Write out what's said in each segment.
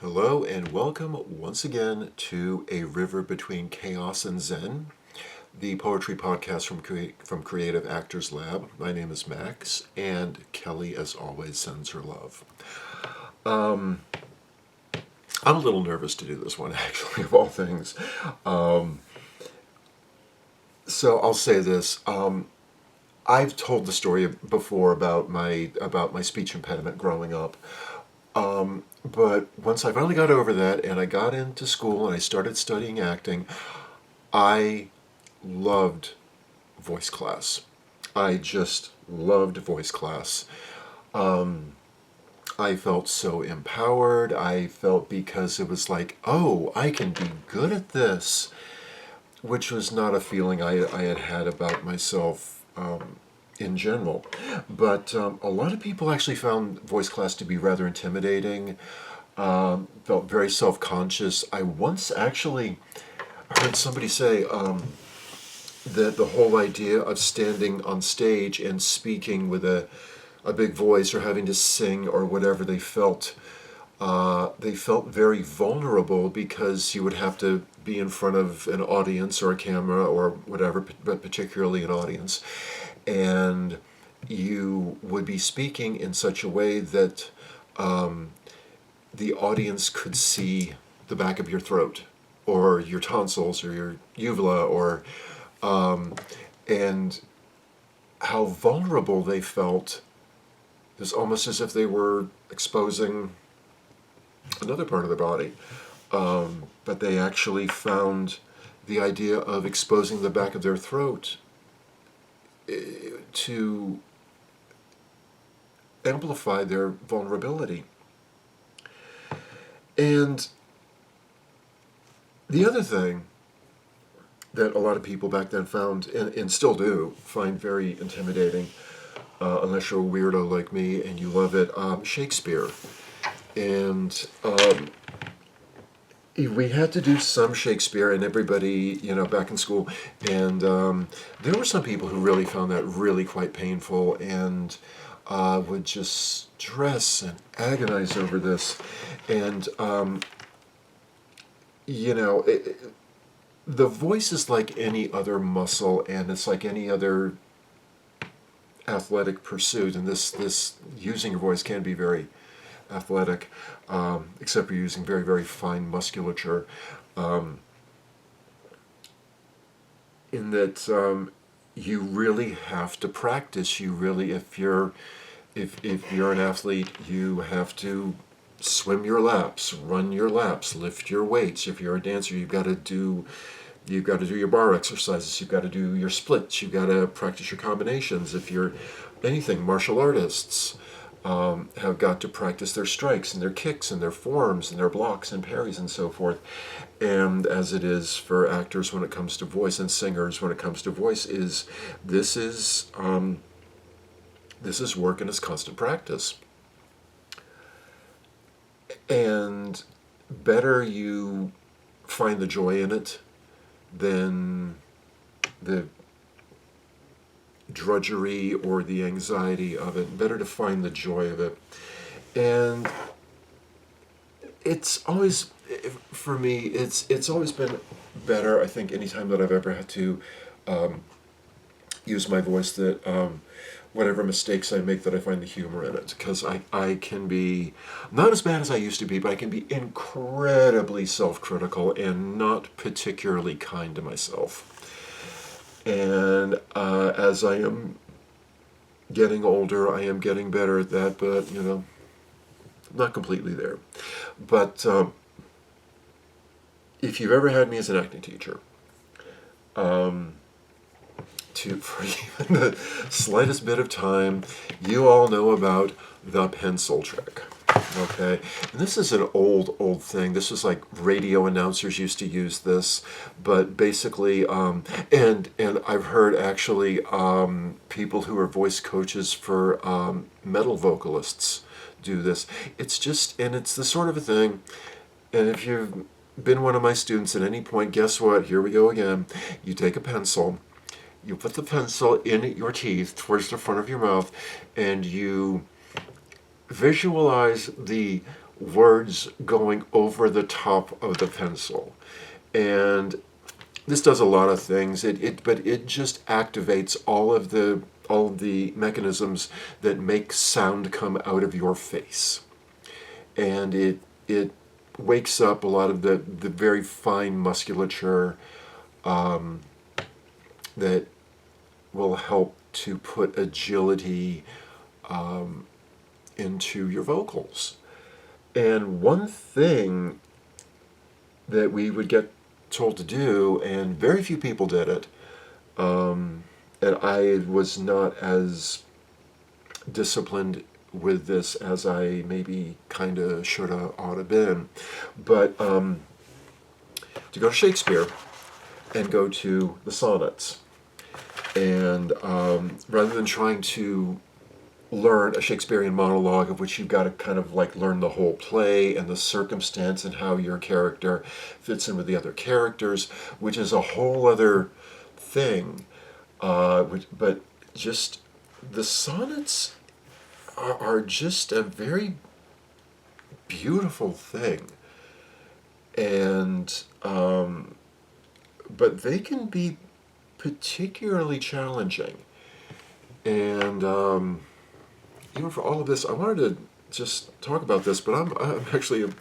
Hello and welcome once again to A River Between Chaos and Zen, the poetry podcast from Creative Actors Lab. My name is Max, and Kelly, as always, sends her love. I'm a little nervous to do this one, actually, of all things. So I'll say this. I've told the story before about my speech impediment growing up. But once I finally got over that and I got into school and I started studying acting, I loved voice class. I just loved voice class. I felt so empowered. I felt because it was like, oh, I can be good at this, which was not a feeling I had had about myself in general. But a lot of people actually found voice class to be rather intimidating, felt very self-conscious. I once actually heard somebody say that the whole idea of standing on stage and speaking with a big voice or having to sing or whatever they felt very vulnerable because you would have to be in front of an audience or a camera or whatever, but particularly an audience. And you would be speaking in such a way that the audience could see the back of your throat or your tonsils or your uvula or and how vulnerable they felt. It was almost as if they were exposing another part of their body. But they actually found the idea of exposing the back of their throat to amplify their vulnerability. And the other thing that a lot of people back then found, and still do, find very intimidating, unless you're a weirdo like me and you love it, Shakespeare. And we had to do some Shakespeare, and everybody, back in school, and there were some people who really found that really quite painful and would just stress and agonize over this. And, the voice is like any other muscle, and it's like any other athletic pursuit, and this using your voice can be very athletic, except you're using very, very fine musculature, in that you really have to practice. You really, if you're an athlete, you have to swim your laps, run your laps, lift your weights. If you're a dancer, you've got to do your bar exercises, you've got to do your splits, you've got to practice your combinations. If you're anything, martial artists have got to practice their strikes and their kicks and their forms and their blocks and parries and so forth. And as it is for actors when it comes to voice, and singers when it comes to voice, this is work and it's constant practice. And better you find the joy in it than the drudgery or the anxiety of it. Better to find the joy of it. And it's always, for me, it's always been better, I think, anytime that I've ever had to use my voice, that whatever mistakes I make, that I find the humor in it. Because I can be, not as bad as I used to be, but I can be incredibly self-critical and not particularly kind to myself. And as I am getting older, I am getting better at that, but, not completely there. But if you've ever had me as an acting teacher, for even the slightest bit of time, you all know about the pencil trick. Okay, and this is an old thing. This was like radio announcers used to use this, but basically, and I've heard actually people who are voice coaches for metal vocalists do this. It's the sort of a thing. And if you've been one of my students at any point, guess what? Here we go again. You take a pencil. You put the pencil in your teeth towards the front of your mouth, and you visualize the words going over the top of the pencil. And this does a lot of things. But it just activates all of the mechanisms that make sound come out of your face. And it wakes up a lot of the very fine musculature that will help to put agility into your vocals. And one thing that we would get told to do, and very few people did it, and I was not as disciplined with this as I maybe kind of should have ought to been, but to go to Shakespeare and go to the sonnets. And rather than trying to learn a Shakespearean monologue of which you've got to kind of like learn the whole play and the circumstance and how your character fits in with the other characters, which is a whole other thing. But just the sonnets are just a very beautiful thing. And but they can be particularly challenging. And even for all of this, I wanted to just talk about this, but I'm actually I'm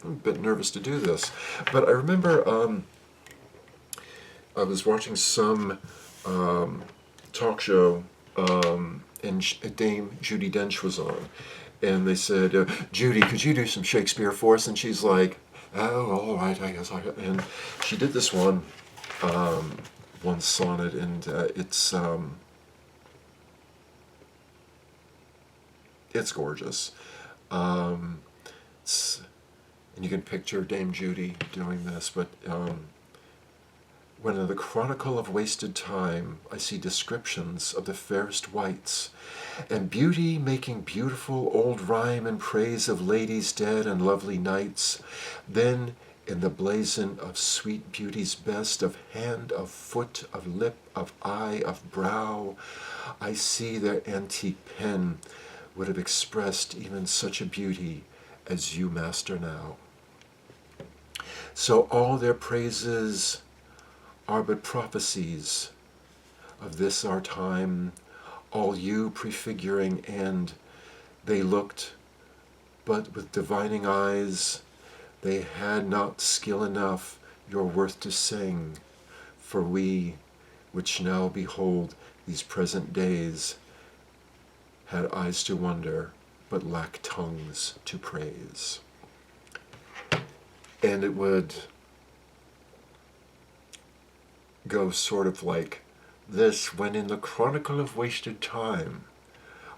a bit nervous to do this. But I remember I was watching some talk show, and Dame Judi Dench was on, and they said, "Judy, could you do some Shakespeare for us?" And she's like, "Oh, all right, I guess I." And she did this one sonnet, and it's gorgeous. And you can picture Dame Judy doing this, but when in the chronicle of wasted time I see descriptions of the fairest wights, and beauty making beautiful old rhyme in praise of ladies dead and lovely knights, then in the blazon of sweet beauty's best, of hand, of foot, of lip, of eye, of brow, I see their antique pen would have expressed even such a beauty as you master now. So all their praises are but prophecies of this our time, all you prefiguring, and they looked, but with divining eyes, they had not skill enough your worth to sing, for we, which now behold these present days, had eyes to wonder, but lack tongues to praise. And it would go sort of like this: when in the chronicle of wasted time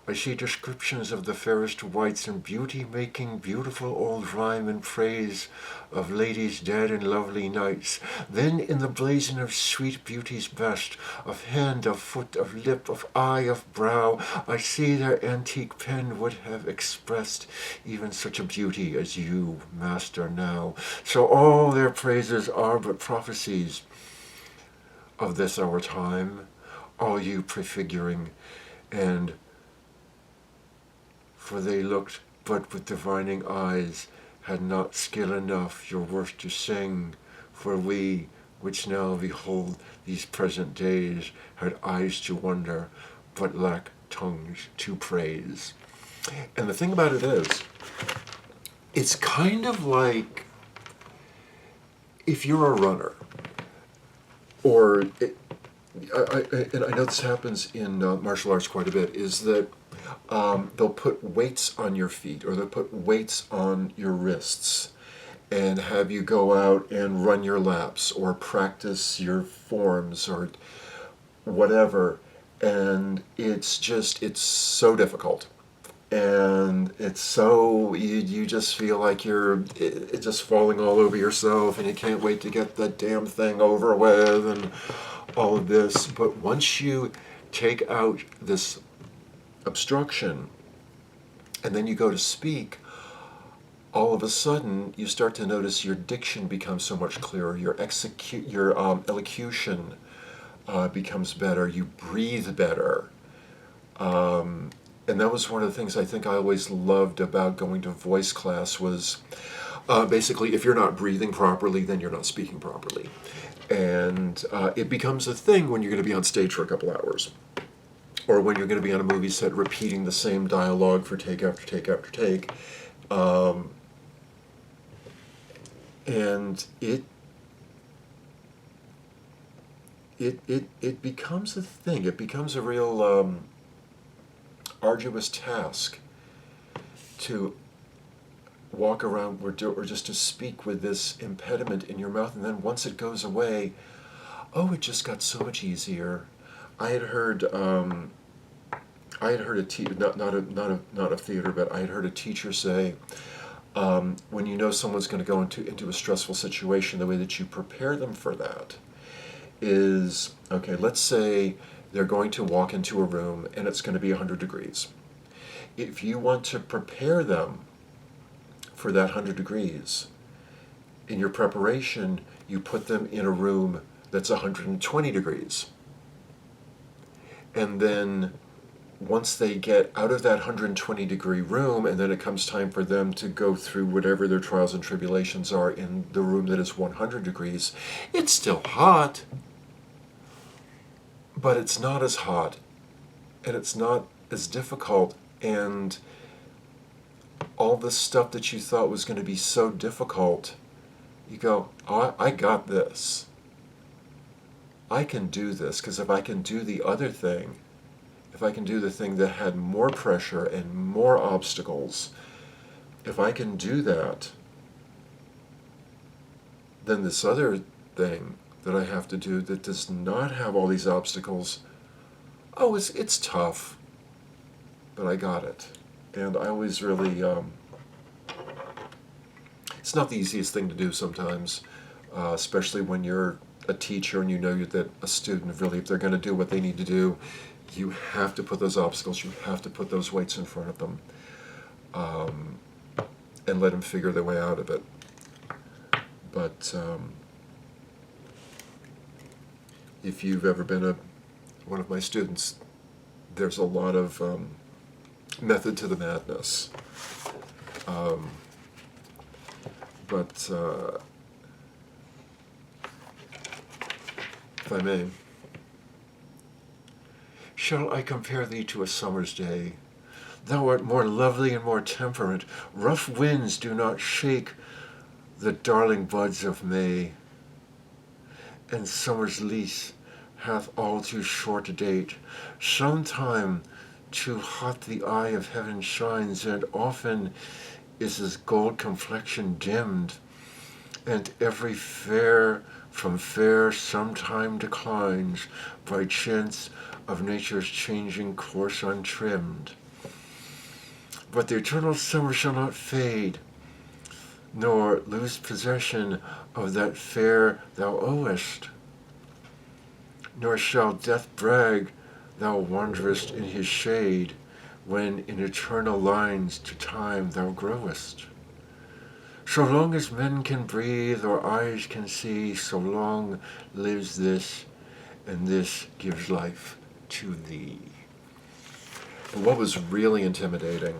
I see descriptions of the fairest wights, and beauty making beautiful old rhyme in praise of ladies dead and lovely knights, then in the blazon of sweet beauty's best, of hand, of foot, of lip, of eye, of brow, I see their antique pen would have expressed even such a beauty as you master now. So all their praises are but prophecies of this our time, all you prefiguring, and for they looked but with divining eyes, had not skill enough your worth to sing, for we, which now behold these present days, had eyes to wonder, but lack tongues to praise. And the thing about it is, it's kind of like if you're a runner, or and I know this happens in martial arts quite a bit, is that they'll put weights on your feet, or they'll put weights on your wrists, and have you go out and run your laps or practice your forms or whatever. And it's so difficult. And it's so, you just feel like it's just falling all over yourself, and you can't wait to get that damn thing over with and all of this. But once you take out this obstruction and then you go to speak, all of a sudden you start to notice your diction becomes so much clearer, your elocution becomes better, you breathe better, And that was one of the things I think I always loved about going to voice class was basically if you're not breathing properly, then you're not speaking properly. And it becomes a thing when you're going to be on stage for a couple hours, or when you're going to be on a movie set repeating the same dialogue for take after take after take. Um, and it becomes a thing. It becomes a real arduous task to walk around or just to speak with this impediment in your mouth, and then once it goes away, oh, it just got so much easier. I had heard not a theater, but I had heard a teacher say, when you know someone's going to go into a stressful situation, the way that you prepare them for that is, okay, let's say they're going to walk into a room and it's going to be 100 degrees. If you want to prepare them for that 100 degrees, in your preparation, you put them in a room that's 120 degrees. And then once they get out of that 120 degree room, and then it comes time for them to go through whatever their trials and tribulations are in the room that is 100 degrees, it's still hot, but it's not as hot, and it's not as difficult, and all the stuff that you thought was going to be so difficult, you go, oh, I got this. I can do this, because if I can do the other thing, if I can do the thing that had more pressure and more obstacles, if I can do that, then this other thing that I have to do that does not have all these obstacles, oh, it's tough, but I got it. And I always really, it's not the easiest thing to do sometimes, especially when you're a teacher and you know that a student really, if they're going to do what they need to do, you have to put those obstacles, you have to put those weights in front of them, and let them figure their way out of it. But if you've ever been one of my students, there's a lot of method to the madness. But if I may, shall I compare thee to a summer's day? Thou art more lovely and more temperate. Rough winds do not shake the darling buds of May, and summer's lease hath all too short a date. Sometime too hot the eye of heaven shines, and often is his gold complexion dimmed, and every fair from fair sometime declines by chance of nature's changing course untrimmed. But the eternal summer shall not fade, nor lose possession of that fair thou owest, nor shall death brag thou wanderest in his shade, when in eternal lines to time thou growest. So long as men can breathe or eyes can see, so long lives this, and this gives life to thee. And what was really intimidating,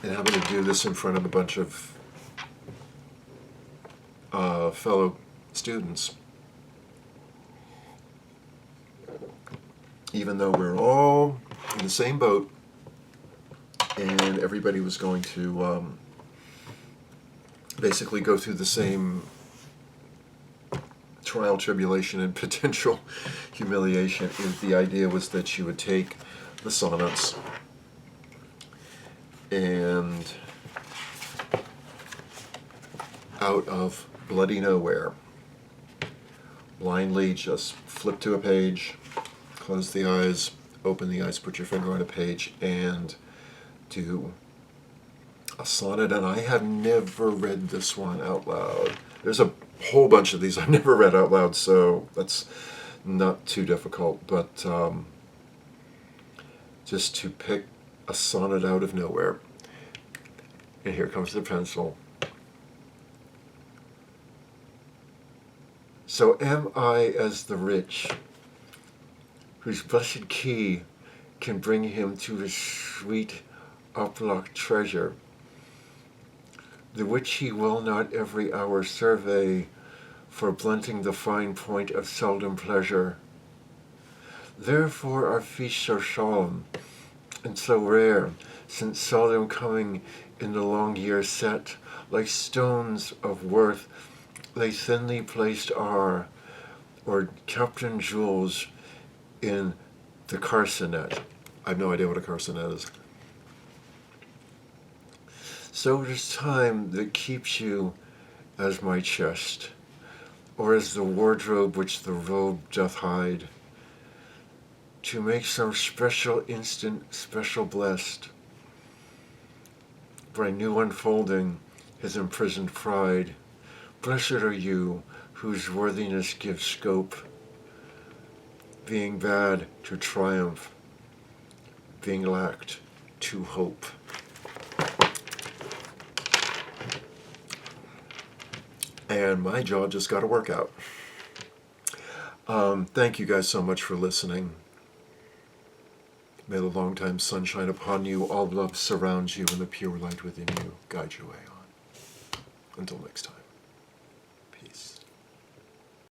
and having to do this in front of a bunch of fellow students, even though we're all in the same boat, and everybody was going to basically go through the same trial, tribulation, and potential humiliation. The idea was that you would take the sonnets and out of bloody nowhere, blindly just flip to a page, close the eyes, open the eyes, put your finger on a page, and do a sonnet. And I have never read this one out loud. There's a whole bunch of these I've never read out loud, so that's not too difficult. But just to pick a sonnet out of nowhere. And here comes the pencil. So am I as the rich, whose blessed key can bring him to his sweet uplocked treasure, the which he will not every hour survey, for blunting the fine point of seldom pleasure. Therefore our feasts so solemn, and so rare, since seldom coming in the long year set, like stones of worth they thinly placed are, or kept in jewels in the carcanet. I have no idea what a carcanet is. So it is time that keeps you as my chest, or as the wardrobe which the robe doth hide, to make some special instant special blessed, by new unfolding his imprisoned pride. Blessed are you, whose worthiness gives scope, being bad to triumph, being lacked to hope. And my jaw just got a workout. Thank you guys so much for listening. May the long-time sun shine upon you, all love surround you, and the pure light within you guide your way on. Until next time, peace.